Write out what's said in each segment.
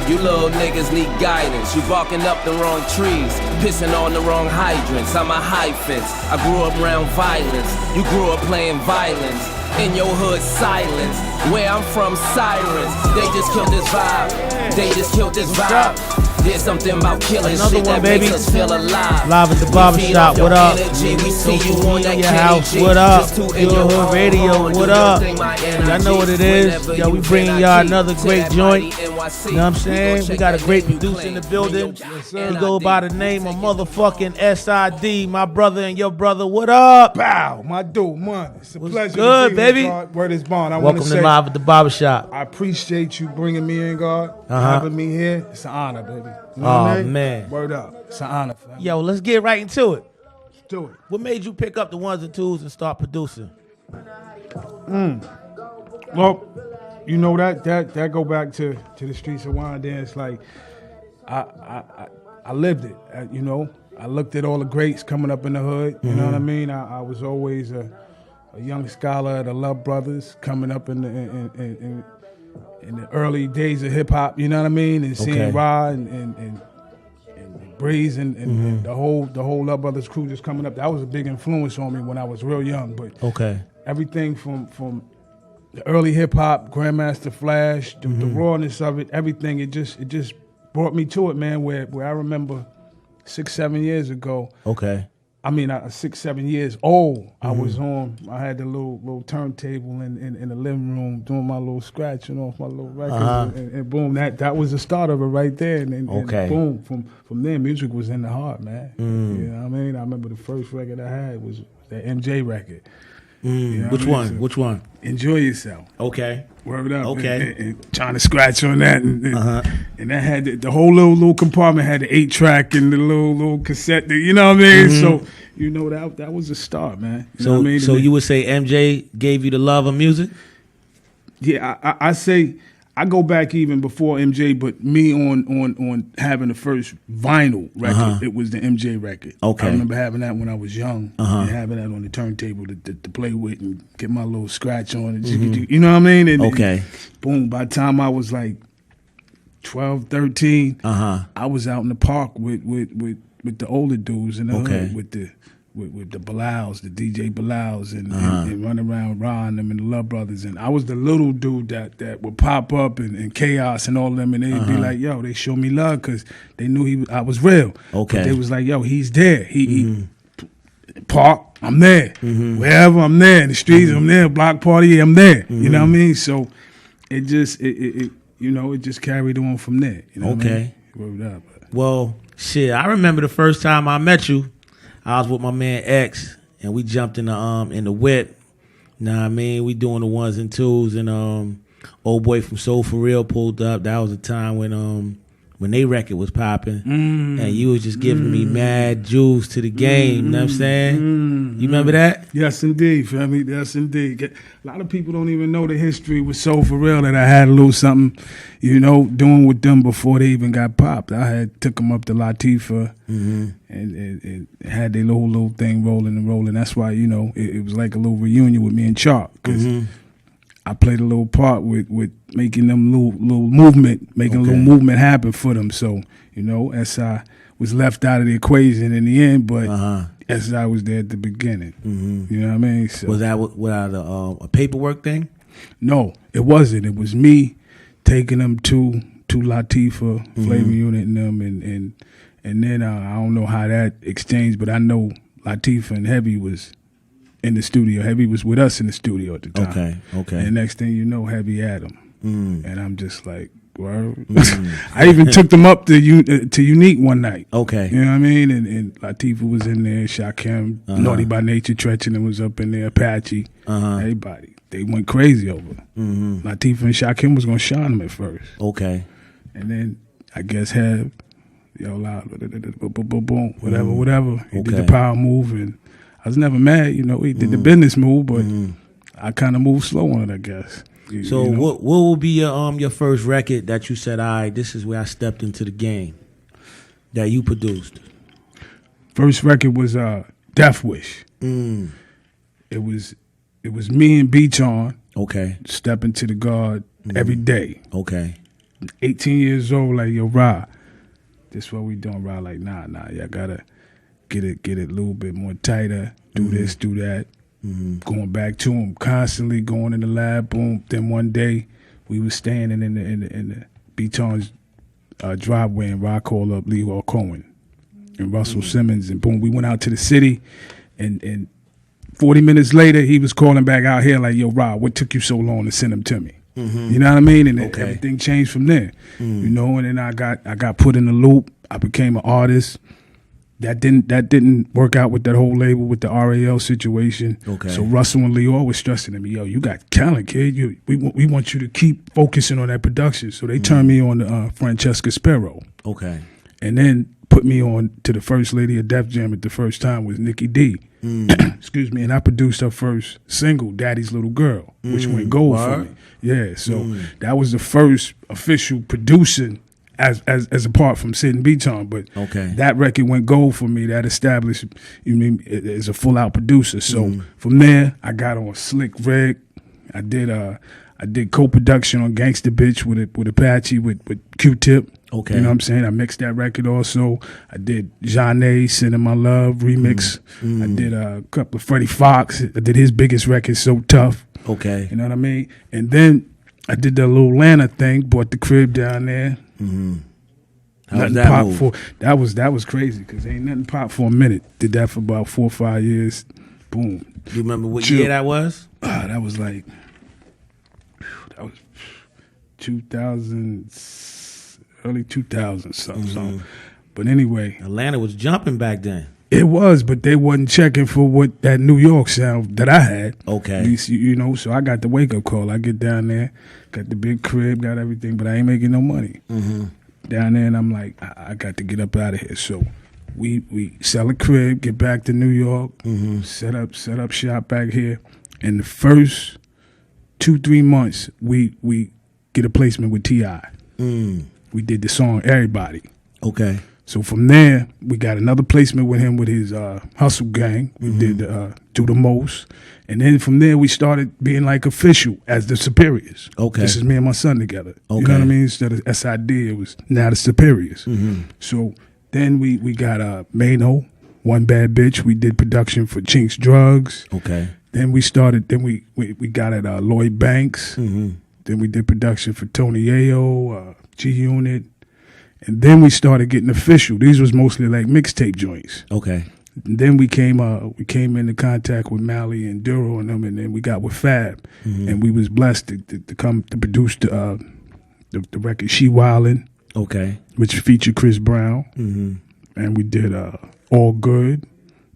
You little niggas need guidance. You barking up the wrong trees, pissing on the wrong hydrants. I'm a high fence. I grew up around violence. You grew up playing violence. In your hood, silence. Where I'm from, sirens. They just killed this vibe. They just killed this vibe. There's something about killing another shit one, that baby. makes us feel alive. Live at the barbershop. What up? We see you on that your house. What up? Your Hood Radio. What up? Y'all know what it is. Yo, we bringing y'all another great joint. You know what I'm saying? We got a great producer in the building. We go by the name of motherfucking SID. My brother and your brother. What up? Bow, my dude, man. It's a What's pleasure good, to be here, baby? God. Word is bond. Welcome to Live at the barbershop. I appreciate you bringing me in, God. Having me here. It's an honor, baby. You know Oh, what I mean? man. Word up. It's an honor, fam. Yo, let's get right into it. Let's do it. What made you pick up the ones and twos and start producing? Well, you know that go back to the streets of wine dance. Like I lived it. You know, I looked at all the greats coming up in the hood. You know what I mean? I was always a young scholar of the Love Brothers coming up in the early days of hip hop. You know what I mean? And seeing Ra and Breeze and the whole Love Brothers crew just coming up. That was a big influence on me when I was real young. But everything from the early hip hop, Grandmaster Flash, the rawness of it, everything, it just brought me to it, man. Where I remember 6-7 years ago. I mean, 6-7 years old. I was on. I had the little turntable in the living room doing my little scratching off my little records, and boom, that was the start of it right there. And boom, from there, music was in the heart, man. You know what I mean? I remember the first record I had was that MJ record. You know Which one? Which one? Enjoy Yourself. Word up. And trying to scratch on that. And that had the whole little compartment had the 8-track and the little cassette. You know what I mean? So, you know, that was a start, man. You know what I mean? So you would say MJ gave you the love of music? Yeah, I say I go back even before MJ, but me on having the first vinyl record, it was the MJ record. I remember having that when I was young, and having that on the turntable to play with and get my little scratch on it. You know what I mean? And boom, by the time I was like 12, 13, I was out in the park with the older dudes in the hood, with the Bilals, the DJ Bilals, and running around Ron them and the Love Brothers. And I was the little dude that would pop up and Chaos and all of them, and they'd be like, yo, they show me love because they knew I was real. But they was like, yo, he's there. He park, I'm there. Wherever, I'm there. In the streets, I'm there. Block party, I'm there. You know what I mean? So it just, it just carried on from there. You know what I mean? Word up. Well, shit, I remember the first time I met you. I was with my man X, and we jumped in the whip. Know what I mean? We doing the ones and twos, and old boy from Soul For Real pulled up. That was a time when they record was popping, and you was just giving me mad juice to the game. You know what I'm saying? You remember that? Yes, indeed, family. Yes, indeed. A lot of people don't even know the history with Soul For Real, that I had a little something, doing with them before they even got popped. I took them up to Latifah and had their little thing rolling. That's why, it was like a little reunion with me and Chalk, because I played a little part with making them little movement, making a little movement happen for them. So, SI was left out of the equation in the end, but SI was there at the beginning. You know what I mean? So, was that without a paperwork thing? No, it wasn't. It was me taking them to Latifah, Flavor Unit and them, and then I don't know how that exchanged, but I know Latifah and Heavy was in the studio. Heavy was with us in the studio at the time. And the next thing you know, Heavy had him. And I'm just like, word. I even took them up to Unique one night. You know what I mean? And Latifah was in there, Shakim, Naughty by Nature, Tretchen was up in there, Apache, everybody. They went crazy over. Latifah and Shakim was going to shine them at first. And then I guess Hev, loud, boom, whatever. He did the power move, and I was never mad. He did the business move, but I kind of moved slow on it, I guess. What will be your first record that you said, all right, this is where I stepped into the game, that you produced? First record was Death Wish. It was me and Beach on. Step into the guard every day. 18 years old, like, yo, Rod, this what we doing, Rod? Like, nah, y'all gotta get it a little bit more tighter, do this, do that. Going back to him, constantly going in the lab, boom. Then one day, we was standing in the Beaton's driveway, and Rod called up Leroy Cohen and Russell Simmons, and boom, we went out to the city, and 40 minutes later, he was calling back out here like, yo, Rod, what took you so long to send him to me? You know what I mean? And everything changed from there. You know, and then I got put in the loop. I became an artist. That didn't work out with that whole label with the RAL situation. So Russell and Leo was stressing at me, yo, you got talent, kid. We want you to keep focusing on that production. So they turned me on to Francesca Sparrow. And then put me on to the first lady of Def Jam at the first time was Nikki D. Excuse me. And I produced her first single, Daddy's Little Girl, which went gold for me. Yeah, so that was the first official producing as apart from Sid and Beaton, but that record went gold for me. That established me as a full out producer. So from there, I got on Slick Rick. I did co-production on Gangsta Bitch with Apache with Q-Tip. You know what I'm saying? I mixed that record also. I did Jeanne, Sending My Love remix. I did a couple of Freddie Fox. I did his biggest record, So Tough. You know what I mean? And then I did that little Atlanta thing, bought the crib down there. How was that move? That was crazy because ain't nothing popped for a minute. Did that for about 4 or 5 years. Boom. You remember what year that was? That was 2000, early 2000s something. But anyway, Atlanta was jumping back then. It was, but they wasn't checking for what that New York sound that I had. You know, so I got the wake up call. I get down there, got the big crib, got everything, but I ain't making no money. Down there, and I'm like, I got to get up out of here. So we sell a crib, get back to New York, set up shop back here. And the first 2-3 months, we get a placement with T.I. We did the song Everybody. So from there, we got another placement with him with his Hustle Gang. We did Do the Most. And then from there, we started being like official as the Superiors. This is me and my son together. You know what I mean? Instead of SID, it was now the Superiors. So then we got Mano, One Bad Bitch. We did production for Chinks Drugs. Then we started, we got at Lloyd Banks. Then we did production for Tony Ayo, G-Unit. And then we started getting official. These was mostly like mixtape joints. And then we came into contact with Mally and Duro and them, and then we got with Fab, and we was blessed to come to produce the record She Wildin', which featured Chris Brown, and we did All Good,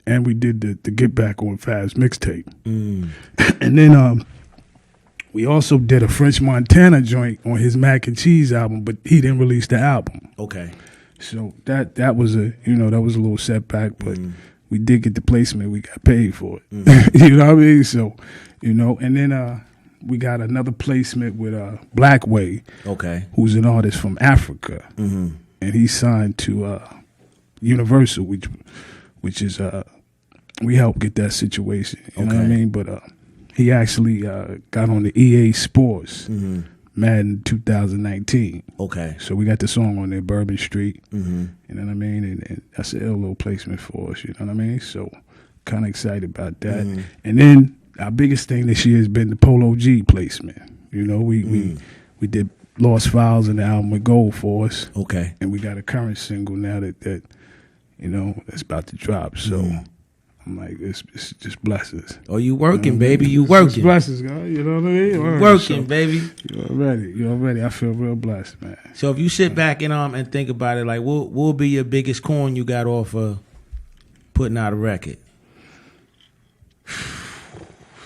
and we did the Get Back on Fab's mixtape, and then we also did a French Montana joint on his Mac and Cheese album, but he didn't release the album. So that was a little setback, but we did get the placement. We got paid for it. You know what I mean? So, and then we got another placement with Blackway, who's an artist from Africa, and he signed to Universal, which is we helped get that situation. You know what I mean? But he actually got on the EA Sports. Madden 2019. So we got the song on there, Bourbon Street. You know what I mean? And that's a ill little placement for us, you know what I mean? So kind of excited about that. And then our biggest thing this year has been the Polo G placement. You know, we did Lost Files and the album with Gold for us. And we got a current single now that that's about to drop. So I'm like, it's just blessings. Oh, you working, baby. You working. It's blessings, guy. You know what I mean? You working, baby. You already. I feel real blessed, man. So if you sit back and think about it, like, what will be your biggest coin you got off of putting out a record?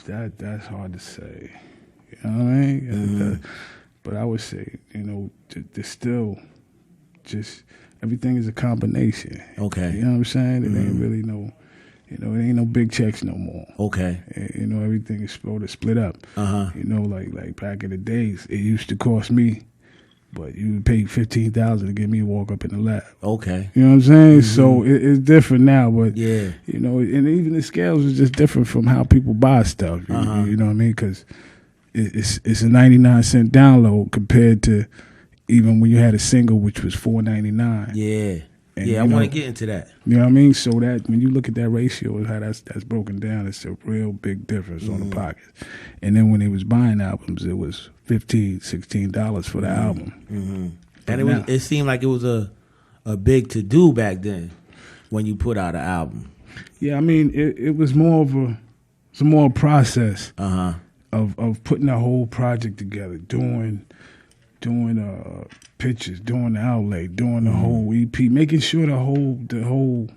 That's hard to say. You know what I mean? But I would say, there's still just everything is a combination. You know what I'm saying? It ain't really it ain't no big checks no more. Everything is supposed to split up. Like back in the days, it used to cost me, but you would pay $15,000 to get me to walk up in the lab. You know what I'm saying? So it's different now, but and even the scales is just different from how people buy stuff. You know what I mean? Because it's a 99-cent download compared to even when you had a single, which was $4.99. Yeah. And, Yeah, I want to get into that. You know what I mean? So that when you look at that ratio of how that's broken down, it's a real big difference on the pockets. And then when they was buying albums, it was $15, $16 for the album. And it seemed like it was a big to do back then when you put out an album. Yeah, I mean it was more of a process of putting a whole project together, doing pictures, doing the outlay, doing the whole EP, making sure the whole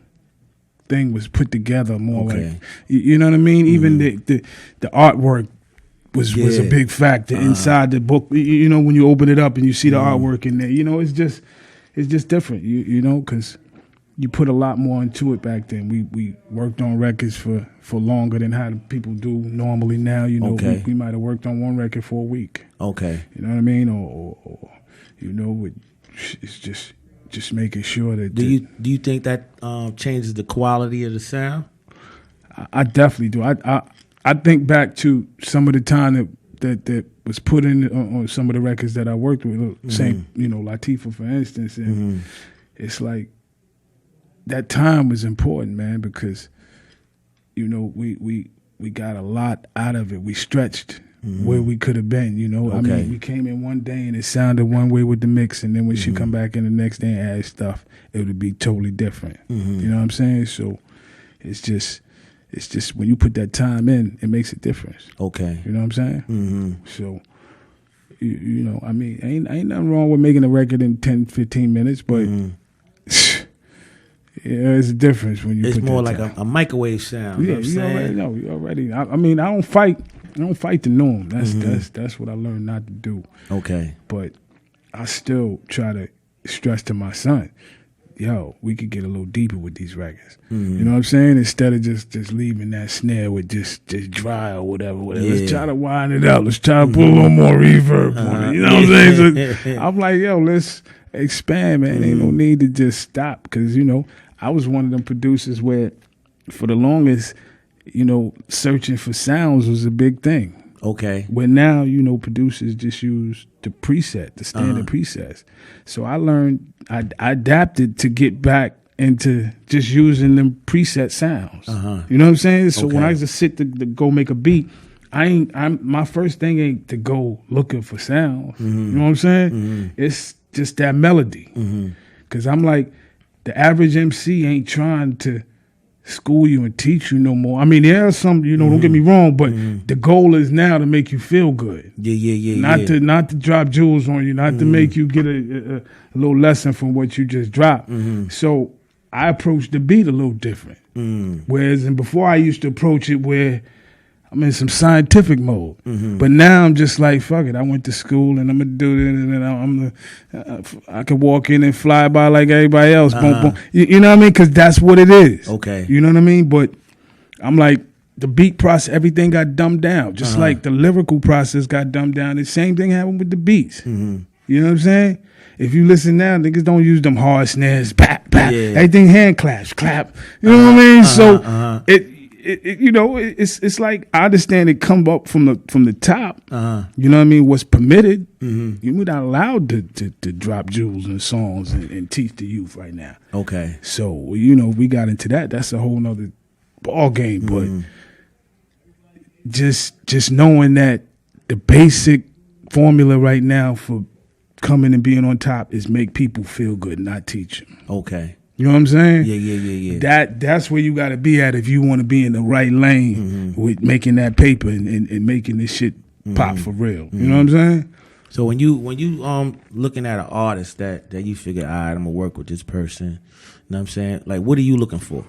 thing was put together more like, you know what I mean? Even the artwork was a big factor inside the book. You know, when you open it up and you see the artwork in there, you know, it's just different. You know, because you put a lot more into it back then. We worked on records for longer than how people do normally now. You know, we might have worked on one record for a week. Okay. You know what I mean? Or you know, it's just making sure that. Do you think that changes the quality of the sound? I definitely do. I think back to some of the time that was put in on some of the records that I worked with. Same, you know, Latifah, for instance, and it's like that time was important, man, because you know we got a lot out of it. We stretched where we could have been, you know. I mean, we came in one day and it sounded one way with the mix, and then when she come back in the next day and add stuff, it would be totally different. You know what I'm saying? So it's just when you put that time in, it makes a difference. Okay. You know what I'm saying? So, you know, I mean, ain't nothing wrong with making a record in 10, 15 minutes, but yeah, it's a difference when you. It's put more that like time. a microwave sound. Yeah, you already know. You already. I mean, I don't fight the norm. That's what I learned not to do. Okay. But I still try to stress to my son, yo, we could get a little deeper with these records. You know what I'm saying? Instead of just leaving that snare with just dry or whatever. Yeah. Let's try to wind it up. Let's try to put a little more reverb on it. You know what I'm saying? So I'm like, yo, let's expand, man. Ain't no need to just stop, because, you know, I was one of them producers where for the longest, you know, searching for sounds was a big thing. Okay. Where now, you know, producers just use the standard presets. So I learned, I adapted to get back into just using them preset sounds. You know what I'm saying? So when I just sit to go make a beat, my first thing ain't to go looking for sounds. You know what I'm saying? It's just that melody. Because I'm like, the average MC ain't trying to school you and teach you no more. I mean, there are some, you know, don't get me wrong, but the goal is now to make you feel good. Not to drop jewels on you, not to make you get a little lesson from what you just dropped. So I approach the beat a little different. Whereas before I used to approach it where I'm in some scientific mode. But now I'm just like, fuck it. I went to school and I'm going to do this, and I could walk in and fly by like everybody else. Boom, boom. You know what I mean? Because that's what it is. Okay. You know what I mean? But I'm like, the beat process, everything got dumbed down. Just like the lyrical process got dumbed down. The same thing happened with the beats. You know what I'm saying? If you listen now, niggas don't use them hard snares, bap, bap. Everything hand claps, clap. You know what I mean? So you know, it's like, I understand it come up from the top. You know what I mean? What's permitted. You're not allowed to drop jewels in songs and teach the youth right now. Okay. So, you know, we got into that. That's a whole nother ball game. But just knowing that the basic formula right now for coming and being on top is make people feel good, not teach them. Okay. You know what I'm saying? Yeah. That's where you got to be at if you want to be in the right lane with making that paper and making this shit pop for real. You know what I'm saying? So when you looking at an artist that you figure, all right, I'm gonna work with this person. You know what I'm saying? Like, what are you looking for?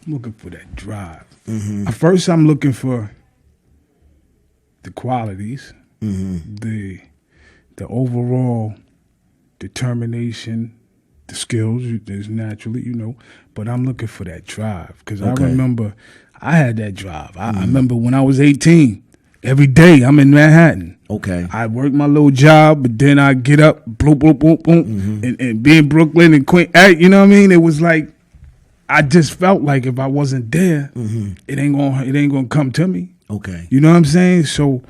I'm looking for that drive. At first, I'm looking for the qualities, the overall determination. The skills is naturally, you know, but I'm looking for that drive, because I remember I had that drive. I remember when I was 18, every day I'm in Manhattan. Okay. I work my little job, but then I get up, boom, boom, boom, boom, and be in Brooklyn and Queens. You know what I mean? It was like, I just felt like if I wasn't there, it ain't gonna come to me. Okay. You know what I'm saying? So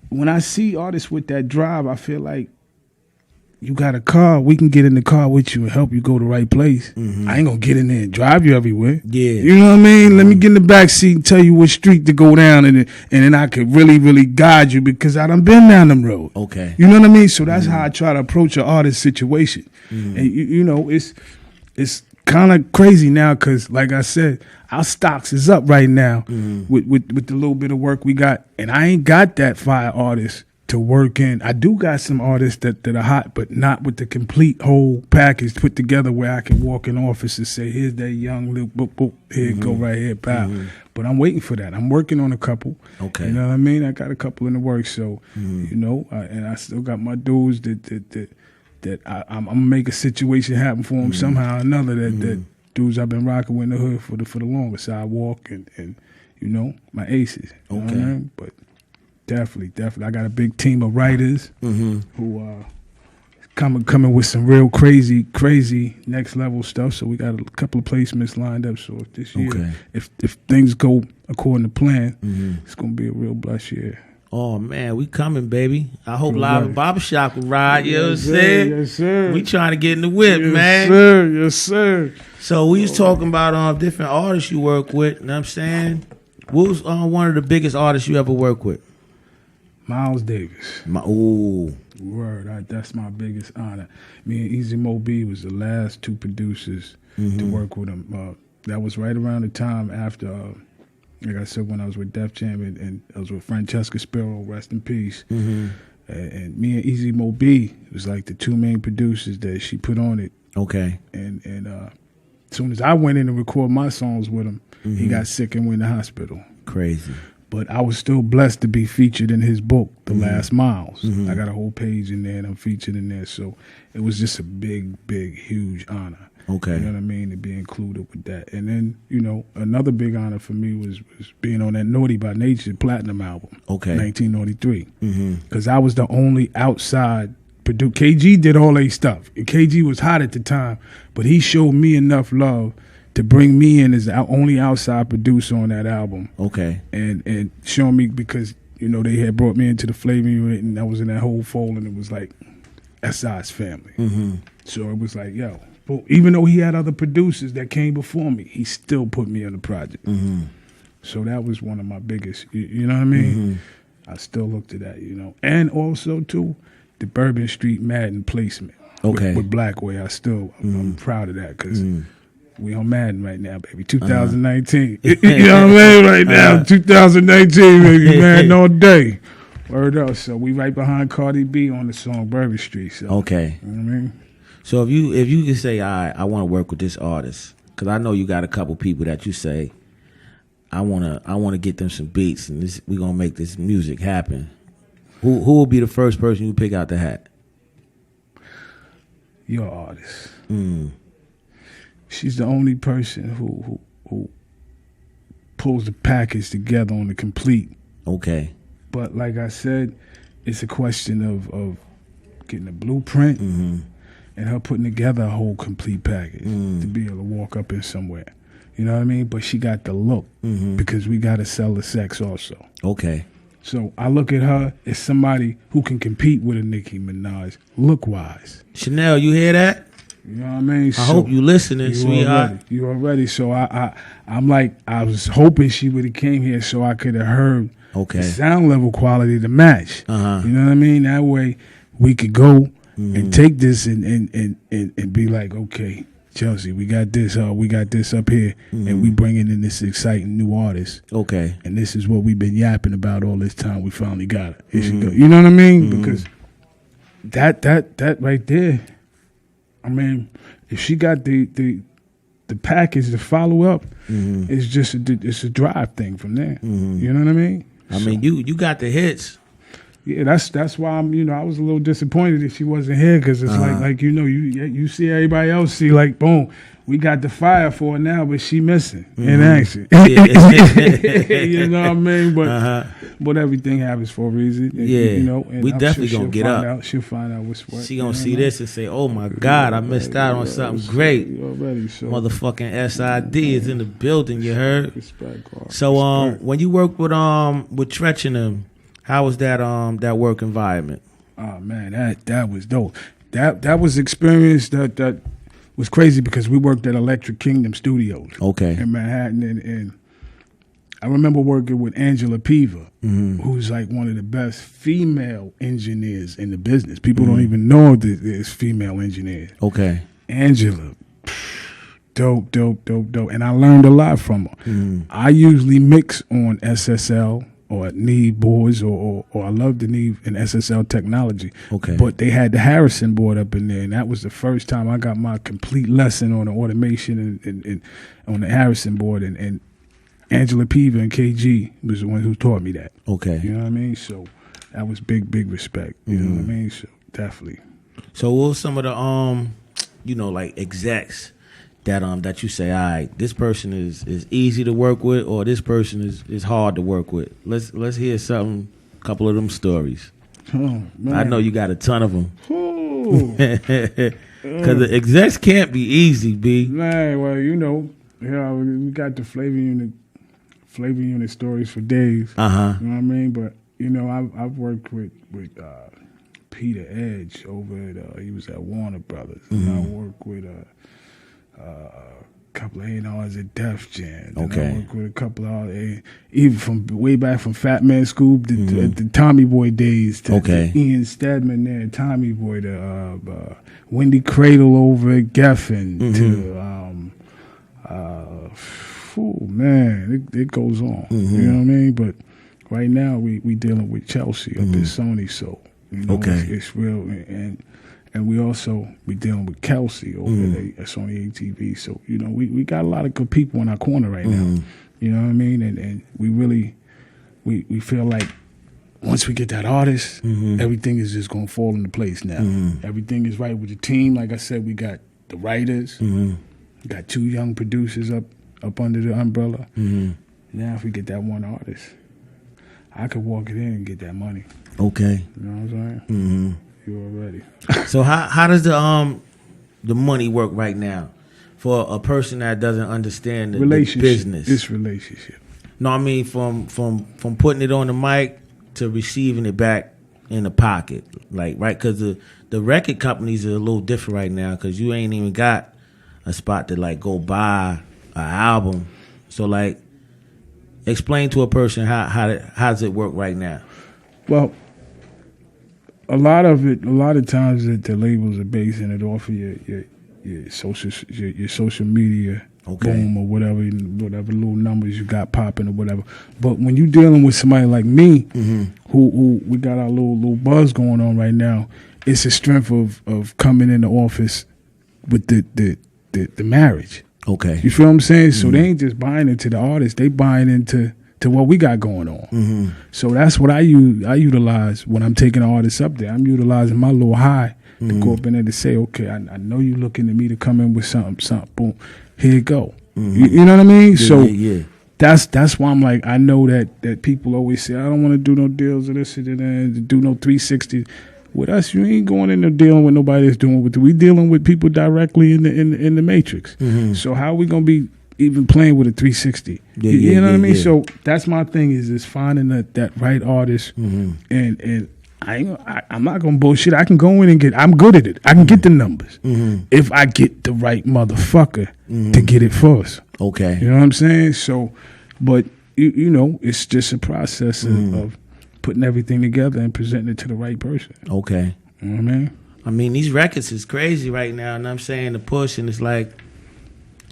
when I see artists with that drive, I feel like you got a car, we can get in the car with you and help you go the right place. I ain't gonna get in there and drive you everywhere. Yeah. You know what I mean? Let me get in the back seat and tell you what street to go down, and then I could really, really guide you because I done been down them road. Okay. You know what I mean? So that's how I try to approach an artist situation. And you know, it's kind of crazy now because, like I said, our stocks is up right now with the little bit of work we got, and I ain't got that fire artist to work in. I do got some artists that are hot, but not with the complete whole package put together where I can walk in office and say, here's that young little boop, boop, here go right here, pal. But I'm waiting for that. I'm working on a couple. Okay. You know what I mean? I got a couple in the works. So, you know, and I still got my dudes that I'm gonna make a situation happen for them somehow or another. That dudes I've been rocking with in the hood for the longest. I walk and you know, my aces. You know what I mean? But definitely, I got a big team of writers who coming with some real crazy next level stuff. So we got a couple of placements lined up. So this year, if things go according to plan, it's gonna be a real blessed year. Oh man, we coming, baby. I hope Live Barbershop will ride. You know what I'm saying? Yes, sir. We trying to get in the whip, man. Yes, sir. So we was talking about different artists you work with. You know what I'm saying? What was one of the biggest artists you ever worked with? Miles Davis. Word, that's my biggest honor. Me and Easy Mo B was the last two producers to work with him. That was right around the time after, like I said, when I was with Def Jam and I was with Francesca Spiro, rest in peace. And me and Easy Mo B was like the two main producers that she put on it. Okay. And as soon as I went in to record my songs with him, he got sick and went to the hospital. Crazy. But I was still blessed to be featured in his book, The Last Miles. I got a whole page in there and I'm featured in there. So it was just a big, huge honor. Okay. You know what I mean? To be included with that. And then, you know, another big honor for me was being on that Naughty by Nature Platinum album. Okay. 1993. Because I was the only outside producer. KG did all their stuff. And KG was hot at the time, but he showed me enough love to bring me in as the only outside producer on that album. Okay. And showing me, because, you know, they had brought me into the Flavor Unit and I was in that whole fold and it was like SI's family. So it was like, yo, but even though he had other producers that came before me, he still put me on the project. So that was one of my biggest, you know what I mean? I still look to that, you know. And also, too, the Bourbon Street Madden placement. Okay. With Blackway, I'm proud of that because we on Madden right now, baby. 2019. You know what I mean? Right now, 2019, baby. Madden all day. Word up. So we right behind Cardi B on the song Bourbon Street. So, okay. You know what I mean? So if you can say, all right, I want to work with this artist, because I know you got a couple people that you say, I wanna get them some beats and we gonna make this music happen. Who will be the first person you pick out the hat? Your artist. She's the only person who pulls the package together on the complete. Okay. But like I said, it's a question of getting a blueprint and her putting together a whole complete package to be able to walk up in somewhere. You know what I mean? But she got the look because we got to sell the sex also. Okay. So I look at her as somebody who can compete with a Nicki Minaj look-wise. Chanel, you hear that? You know what I mean? I hope you listening, sweetheart. You already. So I'm like, I was hoping she would have came here so I could have heard the sound level quality to match. You know what I mean? That way we could go and take this and be like, okay, Chelsea, we got this up here, and we bringing in this exciting new artist. Okay. And this is what we've been yapping about all this time. We finally got it. Here she go. You know what I mean? Because that right there, I mean, if she got the package to follow up, it's just it's a drive thing from there. You know what I mean? I mean, you got the hits. Yeah, that's why I'm. I was a little disappointed if she wasn't here because it's like you see everybody else see like boom, we got the fire for her now, but she missing in action. You know what I mean? But everything happens for a reason. And, we definitely gonna get up. She'll find out what's what. She gonna see this and say, "Oh my God, I missed out on something great." Already, so. Motherfucking SID is in the building. You heard? Respect, so when you work with Tretch and them, how was that that work environment? Oh man, that was dope. that was experience that was crazy because we worked at Electric Kingdom Studios in Manhattan, and I remember working with Angela Piva, who's like one of the best female engineers in the business. People don't even know that there's female engineers. Angela, dope. And I learned a lot from her. I usually mix on SSL or Neve boards, or I love the Neve and SSL technology. But they had the Harrison board up in there, and that was the first time I got my complete lesson on the automation and on the Harrison board. And Angela Piva and KG was the one who taught me that. You know what I mean? So that was big respect. You know what I mean? So definitely. So what were some of the like execs that you say, all right, this person is easy to work with, or this person is hard to work with? Let's hear a couple of them stories. I know you got a ton of them. Because the execs can't be easy, B. Man, well, we got the flavor unit stories for days. You know what I mean? But I've worked with Peter Edge over at he was at Warner Brothers. And I worked with a couple of A&Rs at Def Jam. And I worked with a couple of even from way back from Fat Man Scoop to the Tommy Boy days to Ian Stedman there, Tommy Boy, to Wendy Cradle over at Geffen to man, it goes on. You know what I mean? But right now we dealing with Chelsea up at Sony, so it's real, and we dealing with Kelsey over at Sony ATV. So we got a lot of good people in our corner right now. You know what I mean? And we really we feel like once we get that artist, everything is just gonna fall into place now. Everything is right with the team. Like I said, we got the writers, we got 2 young producers up under the umbrella. Now if we get that one artist, I could walk it in and get that money. You know what I'm saying? You already. So how does the money work right now for a person that doesn't understand the business? It's relationship. No, I mean from putting it on the mic to receiving it back in the pocket, like, right? Because the record companies are a little different right now, because you ain't even got a spot to like go buy an album. So like, explain to a person how does it work right now? Well, a lot of times that the labels are basing it off of your social media boom or whatever little numbers you got popping or whatever. But when you're dealing with somebody like me, who we got our little buzz going on right now, it's a strength of coming in the office with the marriage. You feel what I'm saying? So they ain't just buying into the artist, they buying into what we got going on. So that's what I utilize when I'm taking the artists up there. I'm utilizing my little high to go up in there to say, okay, I know you looking at me to come in with something, boom, here you go. You know what I mean? That's why I'm like, I know that people always say, I don't want to do no deals or this and that, do no 360. With us, you ain't going in there dealing with nobody that's doing with it. We dealing with people directly in the matrix. So how are we gonna be even playing with a 360? You know what I mean? So that's my thing, is finding that right artist, and I'm not gonna bullshit. I can go in and I'm good at it. I can get the numbers if I get the right motherfucker to get it for us. You know what I'm saying? So, but it's just a process of putting everything together and presenting it to the right person. You know what I mean? I mean, these records is crazy right now, and I'm saying the push, and it's like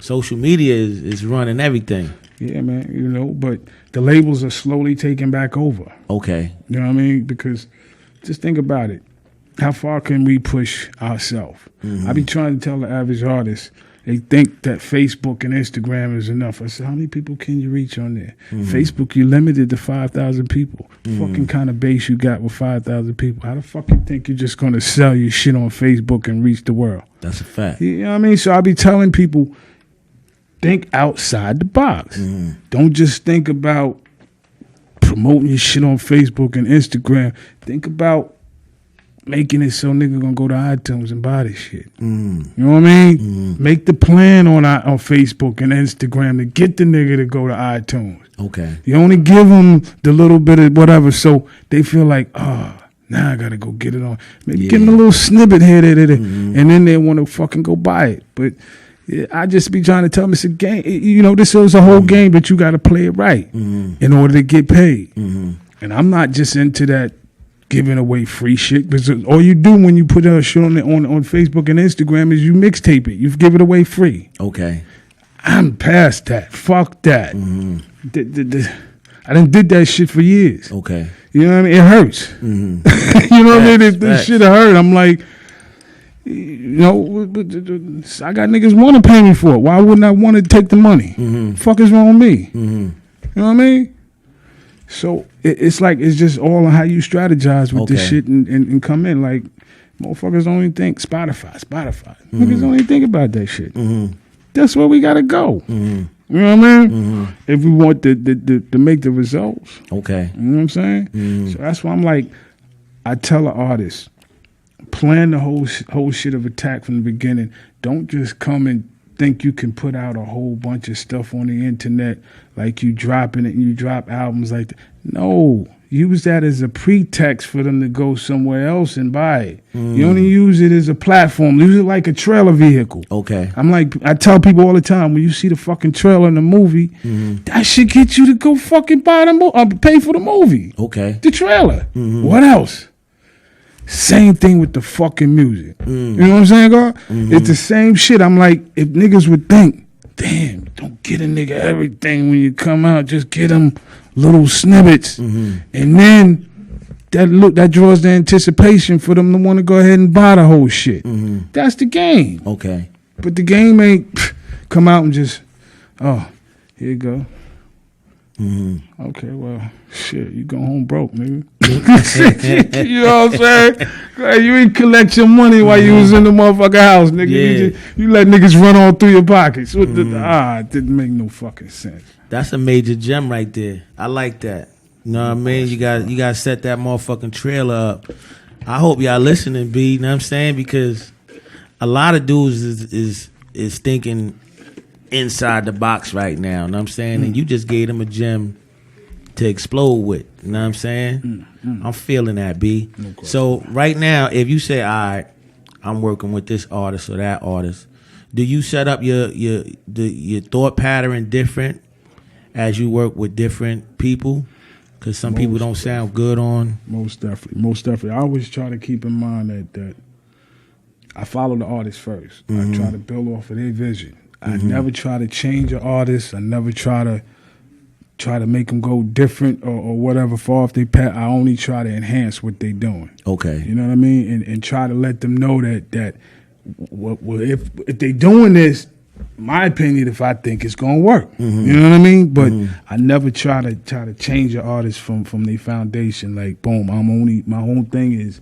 social media is running everything. Yeah, man, but the labels are slowly taking back over. You know what I mean? Because just think about it. How far can we push ourselves? I be trying to tell the average artist, they think that Facebook and Instagram is enough. I said, how many people can you reach on there? Facebook, you're limited to 5,000 people. Fucking kind of base you got with 5,000 people. How the fuck you think you're just going to sell your shit on Facebook and reach the world? That's a fact. You know what I mean? So I be telling people, think outside the box. Don't just think about promoting your shit on Facebook and Instagram. Think about making it so nigga gonna go to iTunes and buy this shit. You know what I mean? Make the plan on Facebook and Instagram to get the nigga to go to iTunes. You only give them the little bit of whatever, so they feel like, now Now I gotta go get it on. Maybe give them a little snippet here, there, and then they want to fucking go buy it. But I just be trying to tell them it's a game. This is a whole game, but you got to play it right in order to get paid. And I'm not just into that giving away free shit, because all you do when you put a shit on Facebook and Instagram is you mixtape it. You give it away free. Okay. I'm past that. Fuck that. I done did that shit for years. Okay. You know what I mean? It hurts. You know what I mean? This shit hurt. I'm like, I got niggas want to pay me for it. Why wouldn't I want to take the money? Fuck is wrong with me? You know what I mean? So it's like, it's just all on how you strategize with this shit and come in. Like, motherfuckers don't even think Spotify. Niggas don't even think about that shit. That's where we got to go. You know what I mean? If we want to make the results. Okay. You know what I'm saying? So that's why I'm like, I tell an artist, plan the whole shit of attack from the beginning. Don't just come and think you can put out a whole bunch of stuff on the internet like you dropping it and you drop albums like that. No, use that as a pretext for them to go somewhere else and buy it. You only use it as a platform. Use it like a trailer vehicle. Okay. I tell people all the time, when you see the fucking trailer in the movie, that should get you to go fucking buy the movie, pay for the movie. Okay. The trailer. What else? Same thing with the fucking music. You know what I'm saying, God? It's the same shit. I'm like, if niggas would think, damn, don't get a nigga everything when you come out. Just get them little snippets. And then that draws the anticipation for them to want to go ahead and buy the whole shit. That's the game. Okay. But the game ain't come out and just, oh, here you go. Okay, well, shit, you go home broke, nigga. You know what I'm saying? You ain't collect your money while you was in the motherfucking house, nigga. Yeah. You let niggas run all through your pockets. It didn't make no fucking sense. That's a major gem right there. I like that. You know what I mean? You got to set that motherfucking trailer up. I hope y'all listening, B. You know what I'm saying? Because a lot of dudes is thinking inside the box right now, you know what I'm saying? And you just gave them a gem to explode with, you know what I'm saying? I'm feeling that, B. No, so right now, if you say, all right, I'm working with this artist or that artist, do you set up your thought pattern different as you work with different people? Because some people don't sound good on. Most definitely. I always try to keep in mind that I follow the artist first. I try to build off of their vision. I never try to change an artist. I never try to make them go different or whatever, fall off their path. I only try to enhance what they doing. Okay. You know what I mean? And try to let them know that if they doing this, my opinion, if I think it's gonna work. You know what I mean? But I never try to change an artist from their foundation. Like, boom, my whole thing is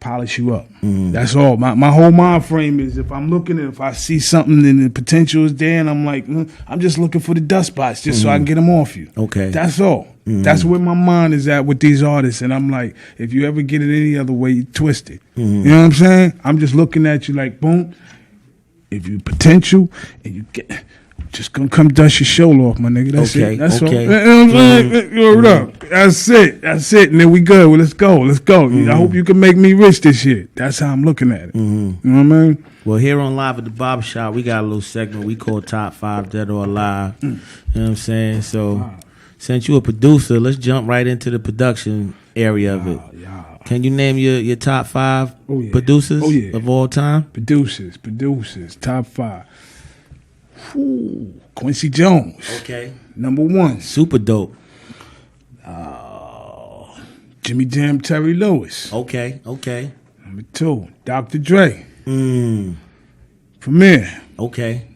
polish you up. That's all. My whole mind frame is, if I'm looking, if I see something and the potential is there, and I'm like, I'm just looking for the dust spots just so I can get them off you. Okay. That's all. That's where my mind is at with these artists. And I'm like, if you ever get it any other way, you twist it. You know what I'm saying? I'm just looking at you like, boom, if you potential and you get, just gonna come dust your shoulder off, my nigga. That's it. That's all. You know what I'm saying? Word up. That's it. And then we good. Well, let's go. I hope you can make me rich this year. That's how I'm looking at it. You know what I mean? Well, here on Live at the Barbershop, we got a little segment we call Top 5 Dead or Alive. You know what I'm saying? So, since you a producer, let's jump right into the production area of it. Can you name your top 5 producers of all time? Producers. Top 5. Quincy Jones. Okay. Number 1. Super dope. Jimmy Jam, Terry Lewis. Okay. Number 2. Dr. Dre. Premier. Okay.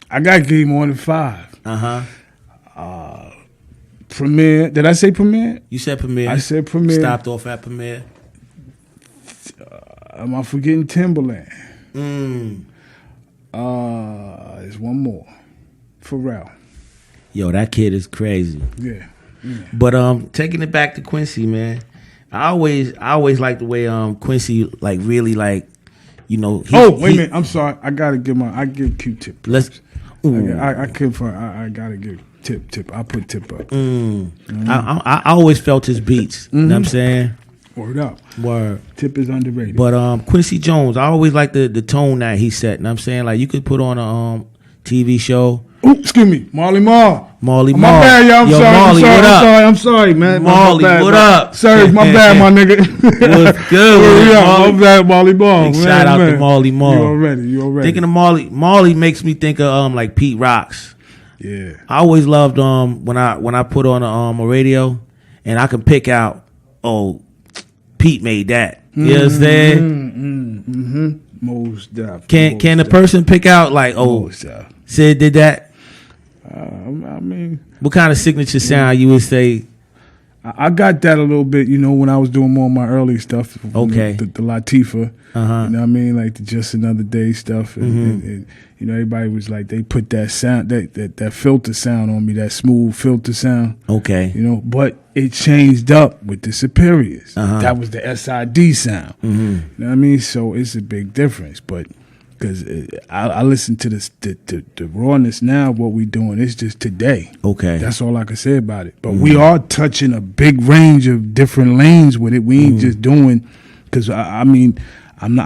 I got to give you more than 5. Premier. Did I say Premier? You said Premier. I said Premier. Stopped off at Premier. Am I forgetting Timberland? There's one more. Pharrell. Yo, that kid is crazy. Yeah. But taking it back to Quincy, man. I always like the way Quincy like really like, you know. Wait a minute. I'm sorry. I give Q-Tip. Let's. I gotta give Tip. I put Tip up. I always felt his beats. You know what I'm saying? Word up. Word. Tip is underrated. But Quincy Jones, I always like the tone that he set. And I'm saying, like, you could put on a TV show. Ooh, excuse me, Marley Marl. Marley My Marl. bad, y'all. I'm sorry, man. Marley, what up? Sorry, my bad, my nigga. What's good? My bad, Marley Marl. Shout out to Marley Marl. You already. Thinking of Marley makes me think of like Pete Rocks. Yeah. I always loved when I put on a radio and I can pick out, oh, Pete made that. You know what I'm saying? Most definitely. Can the person pick out like, oh, Sid did that? I mean, what kind of signature sound you would say? I got that a little bit, when I was doing more of my early stuff. Okay. The Latifah. Uh-huh. You know what I mean? Like the Just Another Day stuff. And everybody was like, they put that sound, that filter sound on me, that smooth filter sound. Okay. But it changed up with the Superiors. Uh-huh. That was the SID sound. You know what I mean? So it's a big difference. But because I listen to the rawness now, what we doing, it's just today. Okay. That's all I can say about it. But we are touching a big range of different lanes with it. We ain't just doing, because I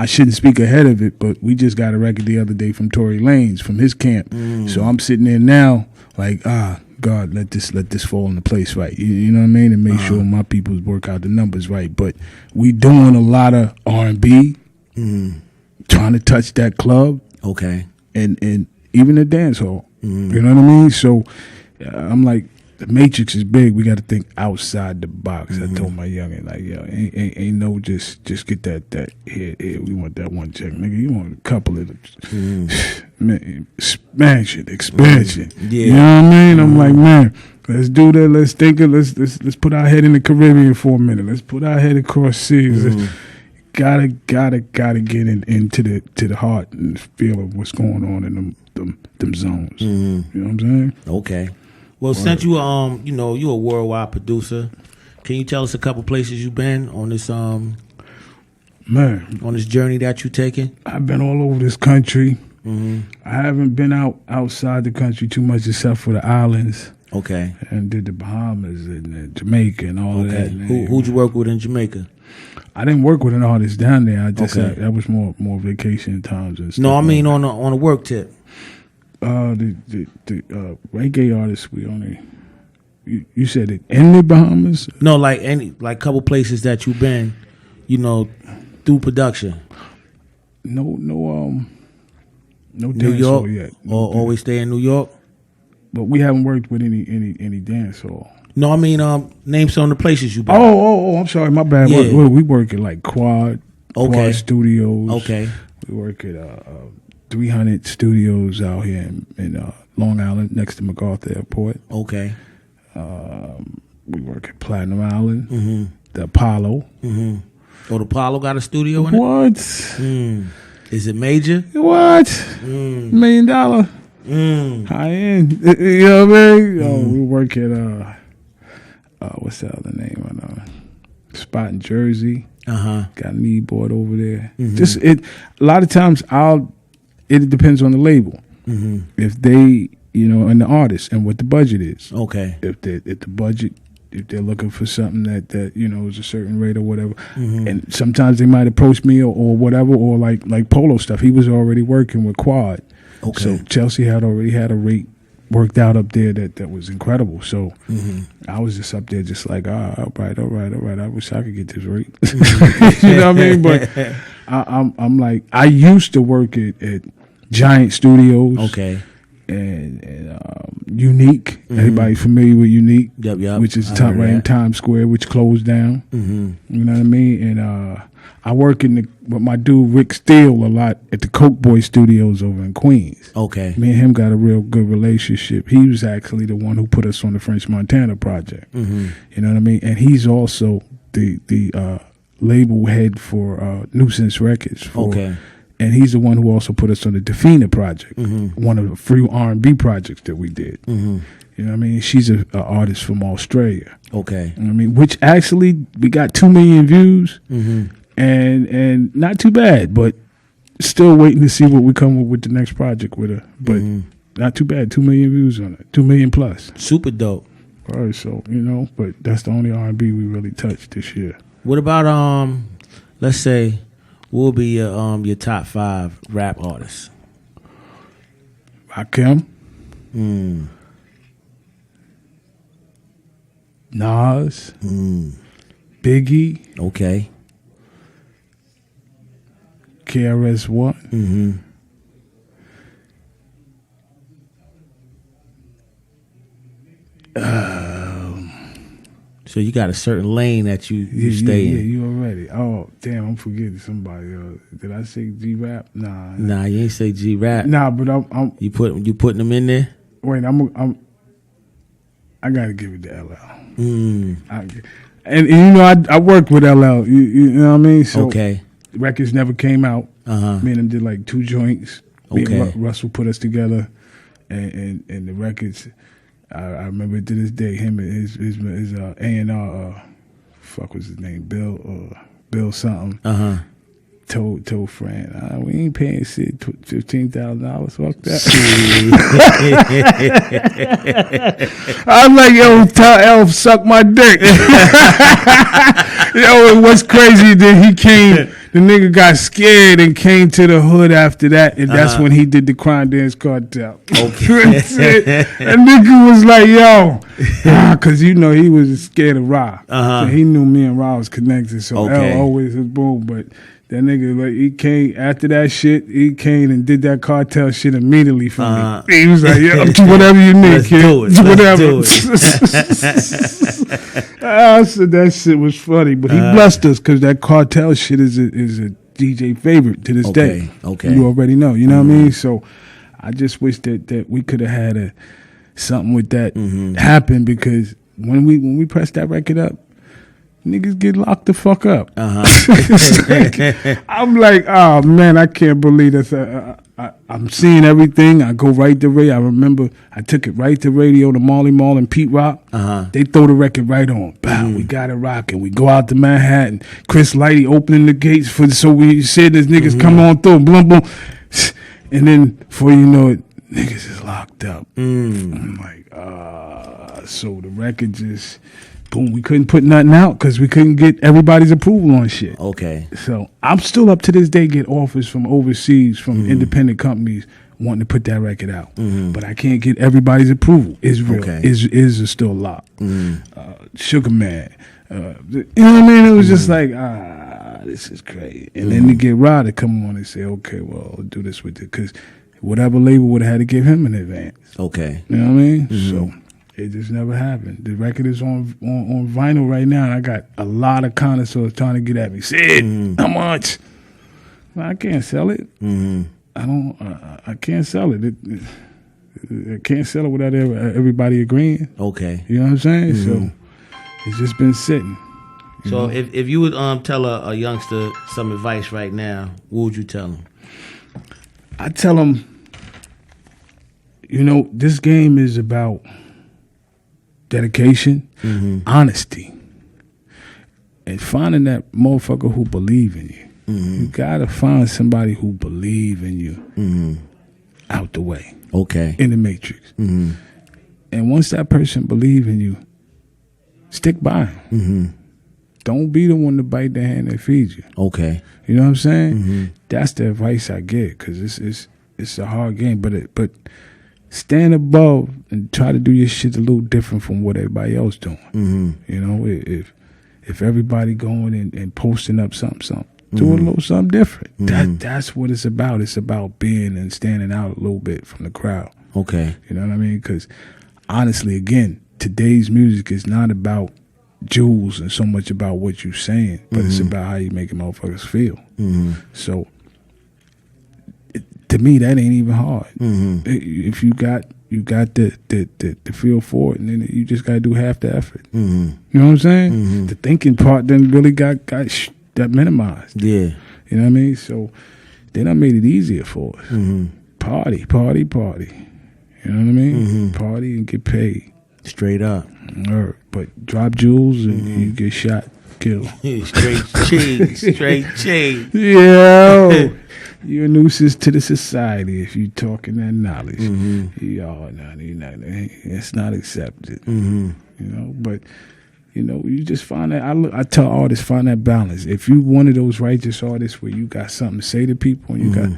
shouldn't speak ahead of it, but we just got a record the other day from Tory Lanez, from his camp. So I'm sitting there now like, God, let this fall into place right. You know what I mean? And make sure my people work out the numbers right. But we doing a lot of R&B, trying to touch that club. Okay. And even the dance hall. You know what I mean? So I'm like, the matrix is big. We got to think outside the box. I told my youngin, like, yo, ain't no just get that here. We want that one check, nigga. You want a couple of them. Man, expansion. Yeah. You know what I mean? I'm like, man, let's do that. Let's think of let's put our head in the Caribbean for a minute. Let's put our head across seas. Gotta get into the heart and feel of what's going on in them zones. You know what I'm saying? Okay. Well, since you you're a worldwide producer, can you tell us a couple places you've been on this on this journey that you're taking? I've been all over this country. I haven't been outside the country too much except for the islands. Okay. And did the Bahamas and Jamaica and all of that. Who'd you work with in Jamaica? I didn't work with an artist down there. I just that was more vacation times and stuff. No, I mean on a work tip. The reggae artists we only. You said it in the Bahamas? No, like couple places that you've been, through production. No New dance York hall yet. Or always stay in New York. But we haven't worked with any dance hall. No, I mean name some of the places you've been. Oh, I'm sorry, my bad. Yeah. We work at like Quad Studios. Okay. We work at 300 Studios out here in Long Island, next to MacArthur Airport. Okay. We work at Platinum Island, the Apollo. Oh, the Apollo got a studio in it? What? Is it major? What? $1 million? High end. You know what I mean? We work at, what's the other name? Spot in Jersey. Got an e-board over there. Just a lot of times it depends on the label. If they, and the artist and what the budget is. Okay. If the budget, if they're looking for something that is a certain rate or whatever, and sometimes they might approach me or whatever, or like Polo stuff. He was already working with Quad. Okay. So Chelsea had already had a rate worked out up there that was incredible. So I was just up there just like, all right. I wish I could get this rate. You know what I mean? But I'm like, I used to work at Giant Studios. Okay. And Unique. Everybody familiar with Unique? Yep. Which is top right in Times Square, which closed down. You know what I mean? And I work with my dude Rick Steele a lot at the Coke Boy Studios over in Queens. Okay. Me and him got a real good relationship. He was actually the one who put us on the French Montana project. You know what I mean? And he's also the label head for Nuisance Records. Okay. And he's the one who also put us on the Defina project, one of the few R&B projects that we did. You know what I mean? She's an artist from Australia. Okay. You know what I mean? Which actually, we got 2 million views, and not too bad, but still waiting to see what we come up with the next project with her. But not too bad, 2 million views on it, 2 million plus. Super dope. All right, so, but that's the only R&B we really touched this year. What about let's say, what will be your top 5 rap artists? Rakim, Nas, Biggie, Okay. KRS-One. So you got a certain lane that you stay Yeah, in. you already. Oh, damn, I'm forgetting somebody. Did I say G-Rap? Nah. Nah, you ain't say G rap. Nah, but I'm You putting them in there? wait, I gotta give it to LL. And you know, I worked with LL. You know what I mean? So Okay. records never came out. Uh-huh. Me and him did like 2 joints. Me and Okay. Russell put us together, and the records. I remember to this day him and his A&R. Fuck was his name? Bill something. Uh-huh. Told Fran, we ain't paying Sid $15,000. Fuck that. I'm like, yo, tell Elf suck my dick. Yo, and what's crazy that the nigga got scared and came to the hood after that, and that's when he did the Crime Dance Cartel. Okay. That nigga was like, yo, because you know he was scared of Ra. Uh-huh. So he knew me and Ra was connected, so Okay. L always was boom, but that nigga, like, he came after that shit. He came and did that cartel shit immediately for me. He was like, "Yeah, do whatever you need, Let's kid. do it. Do whatever." Let's I said that shit was funny, but he blessed us because that cartel shit is a DJ favorite to this day. Okay. You already know. You know what I mean? So I just wish that we could have had something with that happen, because when we pressed that record up, niggas get locked the fuck up. I'm like, oh man, I can't believe this. I'm seeing everything. I go right to radio. I remember I took it right to radio to Marley Marl and Pete Rock. They throw the record right on. Bow, we got it rocking. We go out to Manhattan. Chris Lighty opening the gates so we said this niggas come on through. Boom, boom. And then before you know it, niggas is locked up. I'm like, so the record just... boom, we couldn't put nothing out because we couldn't get everybody's approval on shit. Okay. So I'm still up to this day get offers from overseas, from independent companies wanting to put that record out. But I can't get everybody's approval. Israel is still locked. Sugar Man. You know what I mean? It was just like, this is crazy. And then to get Rod to come on and say, okay, well, I'll do this with it. Because whatever label would have had to give him an advance. Okay. You know what I mean? So... it just never happened. The record is on vinyl right now, and I got a lot of connoisseurs trying to get at me. Sid, how much? Well, I can't sell it. I can't sell it. I can't sell it without everybody agreeing. Okay. You know what I'm saying? So it's just been sitting. So if you would tell a youngster some advice right now, what would you tell him? I tell him, you know, this game is about dedication, honesty, and finding that motherfucker who believe in you. You gotta find somebody who believe in you out the way. Okay. In the matrix. And once that person believe in you, stick by him. Don't be the one to bite the hand that feeds you. Okay. You know what I'm saying? That's the advice I get, because it's a hard game, but stand above and try to do your shit a little different from what everybody else doing. You know, if everybody going and posting up something, do a little something different. That's what it's about. It's about being and standing out a little bit from the crowd. Okay. You know what I mean? Because honestly, again, today's music is not about jewels and so much about what you're saying, but it's about how you making motherfuckers feel. So to me, that ain't even hard. If you got the feel for it, and then you just got to do half the effort. You know what I'm saying? The thinking part then really got that minimized. Yeah. You know what I mean? So then I made it easier for us. Party. You know what I mean? Party and get paid. Straight up. But drop jewels and you get shot, killed. Straight cheese. Yeah. You're a nuisance to the society if you talking that knowledge. It's not accepted. You know, but You know, you just find that. I tell artists, find that balance. If you one of those righteous artists where you got something to say to people and you got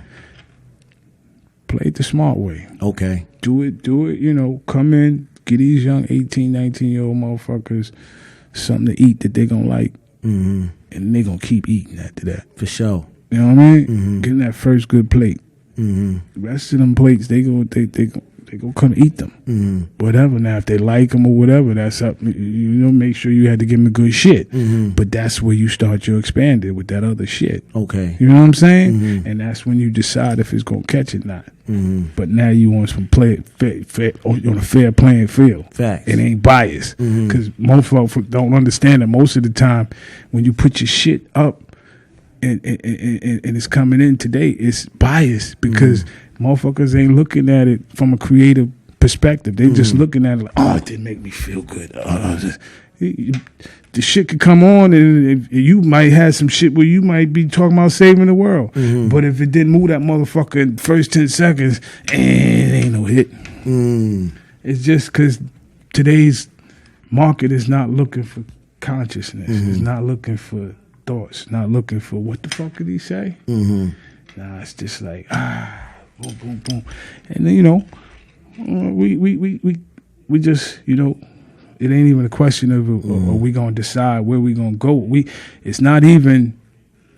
play it the smart way. Okay. Do it. You know, come in, get these young 18, 19-year-old motherfuckers something to eat that they gonna like, and they gonna keep eating after that. For sure. You know what I mean? Getting that first good plate. The rest of them plates, they go come eat them. Whatever. Now, if they like them or whatever, that's up. You know, make sure you had to give them the good shit. But that's where you start your expanded with that other shit. Okay. You know what I'm saying? And that's when you decide if it's gonna catch it or not. But now you want some on a fair playing field. Facts. It ain't biased because most folks don't understand that most of the time when you put your shit up. And it's coming in today, it's biased because motherfuckers ain't looking at it from a creative perspective. They just looking at it like, oh, it didn't make me feel good. The shit could come on and you might have some shit where you might be talking about saving the world. But if it didn't move that motherfucker in the first 10 seconds, it ain't no hit. It's just because today's market is not looking for consciousness. It's not looking for thoughts, not looking for what the fuck did he say? Nah, it's just like boom, boom, boom, and then you know, we just you know, it ain't even a question of are we gonna decide where we gonna go. It's not even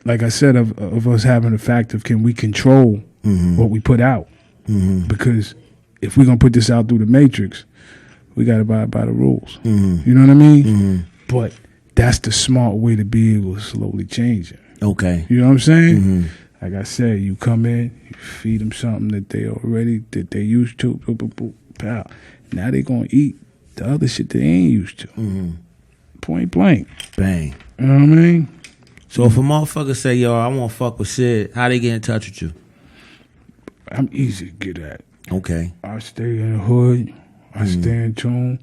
like I said of us having the fact of can we control what we put out because if we're gonna put this out through the matrix, we gotta abide by the rules. You know what I mean? But that's the smart way to be able to slowly change it. Okay. You know what I'm saying? Like I said, you come in, you feed them something that they used to, pow. Now they gonna eat the other shit they ain't used to. Point blank. Bang. You know what I mean? So if a motherfucker say, yo, I want to fuck with Sid, how they get in touch with you? I'm easy to get at. Okay. I stay in the hood. I stay in tune.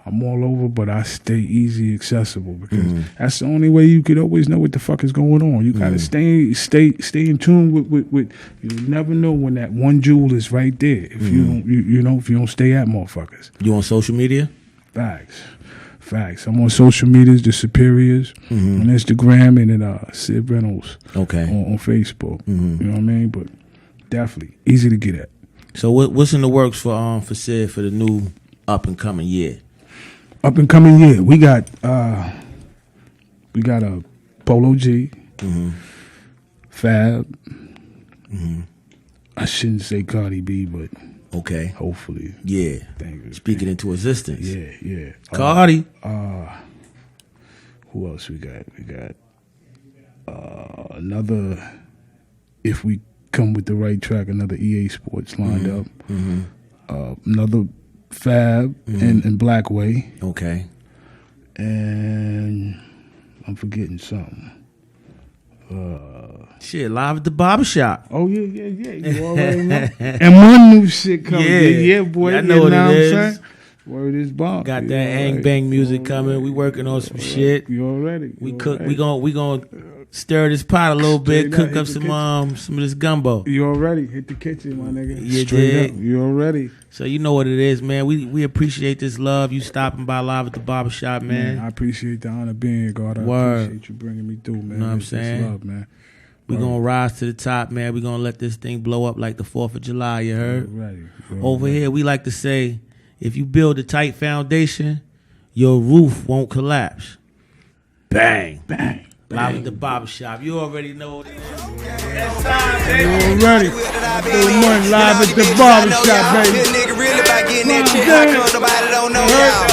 I'm all over, but I stay easy accessible because that's the only way you could always know what the fuck is going on. You gotta stay in tune with you never know when that one jewel is right there. If you don't if you don't stay at motherfuckers. You on social media? Facts. I'm on social medias, the Superiors, on Instagram, and then Sid Reynolds. Okay. On Facebook. You know what I mean? But definitely easy to get at. So what's in the works for Sid for the new up and coming year? Up and coming year, we got a Polo G, Fab. I shouldn't say Cardi B, but okay, hopefully, yeah. Thank Speaking into existence, yeah. Cardi. Who else we got? We got another. If we come with the right track, another EA Sports lined up. Another. Fab and Blackway. Okay. And I'm forgetting something. Shit, live at the barbershop. Oh, yeah. You already know. And one new shit coming. Yeah, boy. I know what it is. I'm saying? Word is bomb. Got that Ang Bang music coming. We working on some shit. You already. We gonna stir this pot a little bit, cook up some of this gumbo. You already hit the kitchen, my nigga. You Straight did. up. You already. So you know what it is, man. We appreciate this love. You stopping by live at the barbershop, man. I appreciate the honor being here, God. I appreciate you bringing me through, man. You know what I'm saying? Love, man. We gonna rise to the top, man. We gonna let this thing blow up like the 4th of July. You heard? You're Over ready. here, we like to say, if you build a tight foundation, your roof won't collapse. Bang. Bang. Live at the barbershop. You already know what it is. You already. Money live at the barbershop, baby. Nigga really about getting that check. How come nobody don't know y'all?